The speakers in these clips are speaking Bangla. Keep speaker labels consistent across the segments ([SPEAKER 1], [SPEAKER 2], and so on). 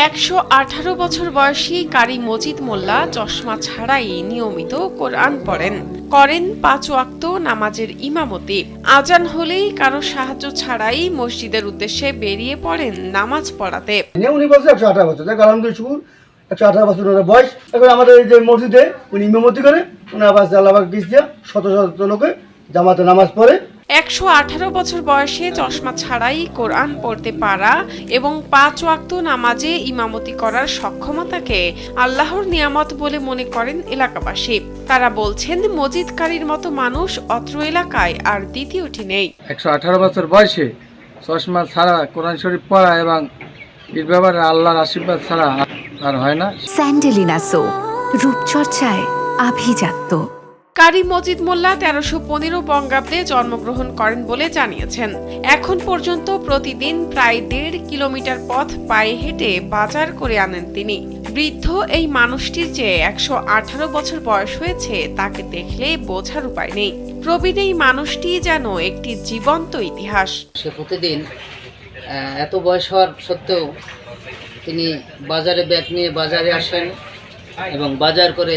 [SPEAKER 1] 118 বছর বয়সী কারি মজিদ মোল্লা চশমা ছাড়াই নিয়মিত কোরআন পড়েন, করেন 5 ওয়াক্ত নামাজের ইমামতি। আজান হলেই কারো সাহায্য ছাড়াই মসজিদের উদ্দেশ্যে বেরিয়ে পড়েন নামাজ পড়াতে।
[SPEAKER 2] উনি বলছে 118 বছর, 118 বছর বয়স। এখন আমাদের এই যে মসজিদে উনি ইমামতি করে, উনি আবার আল্লাহ দিয়ে শত শত লোকে জামাতে নামাজ পড়ে।
[SPEAKER 1] 118 বছর বয়সে চশমা ছাড়াই কোরআন পড়তে পারা এবং 5 ওয়াক্ত নামাজে ইমামতি করার সক্ষমতাকে আল্লাহর নিয়ামত বলে মনে করেন এলাকাবাসী। তারা বলছেন, মজিদ কারীর মতো মানুষ অত্র এলাকায় আর দ্বিতীয়টি নেই।
[SPEAKER 3] 118 বছর বয়সে চশমা ছাড়া কোরআন শরীফ পড়া এবং এর ব্যাপারে আল্লাহর আশীর্বাদ ছাড়া আর হয় না।
[SPEAKER 4] স্যান্ডেলিনা সো, রূপচর্চায় আভিজাত্য।
[SPEAKER 1] কারি মজিদ মোল্লা 1315 বঙ্গাব্দে জন্মগ্রহণ করেন বলে জানিয়েছেন। এখন পর্যন্ত প্রতিদিন প্রায় 1.5 কিলোমিটার পথ পায়ে হেঁটে বাজার করে আনেন তিনি। বৃদ্ধ এই মানুষটির যে 118 বছর বয়স হয়েছে তাকে দেখলে বোঝার উপায় নেই। প্রবীণ এই মানুষটি যেন একটি জীবন্ত ইতিহাস।
[SPEAKER 5] সে প্রতিদিন এত বয়স হওয়ার সত্ত্বেও তিনি বাজারে ব্যাগ নিয়ে বাজারে আসেন এবং বাজার করে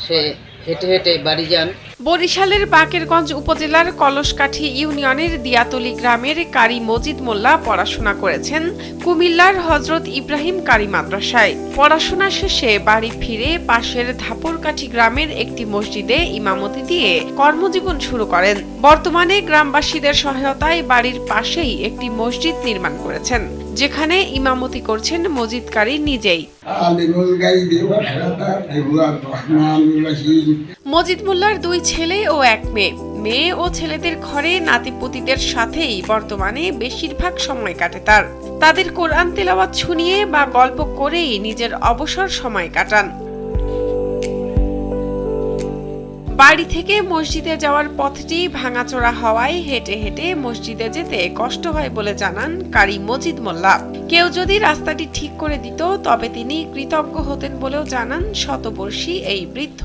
[SPEAKER 5] সে হেঁটে হেঁটে বাড়ি যান।
[SPEAKER 1] বরিশালের বাকেরগঞ্জ উপজেলার কলসকাঠি ইউনিয়নের দিয়াতলি গ্রামের কারি মজিদ মোল্লা পড়াশোনা করেছেন কুমিল্লার হযরত ইব্রাহিম কারি মাদ্রাসায়। পড়াশোনা শেষে বাড়ি ফিরে পাশের ধাপরকাঠি গ্রামের একটি মসজিদে ইমামতি দিয়ে কর্মজীবন শুরু করেন। বর্তমানে গ্রামবাসীদের সহায়তায় বাড়ির পাশেই একটি মসজিদ নির্মাণ করেছেন, যেখানে ইমামতি করছেন মজিদ কারি নিজেই। মজিদ মোল্লার 2 ছেলে ও 1 মেয়ে। মেয়ে ও ছেলেদের ঘরে নাতিপুতিদের সাথেই বর্তমানে বেশিরভাগ সময় কাটে তাদের কোরআন তেলাওয়াত শুনিয়ে বা গল্প করেই নিজের অবসর সময় কাটান। বাড়ি থেকে মসজিদে যাওয়ার পথটি ভাঙাচোরা হওয়ায় হেঁটে হেঁটে মসজিদে যেতে কষ্ট হয় বলে জানান কারি মজিদ মোল্লা। কেউ যদি রাস্তাটি ঠিক করে দিত তবে তিনি কৃতজ্ঞ হতেন বলেও জানান শতবর্ষী এই বৃদ্ধ।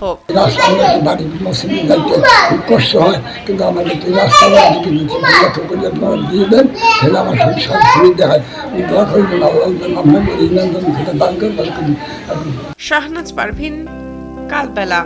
[SPEAKER 1] শাহনাজ পারভিন, কালবেলা।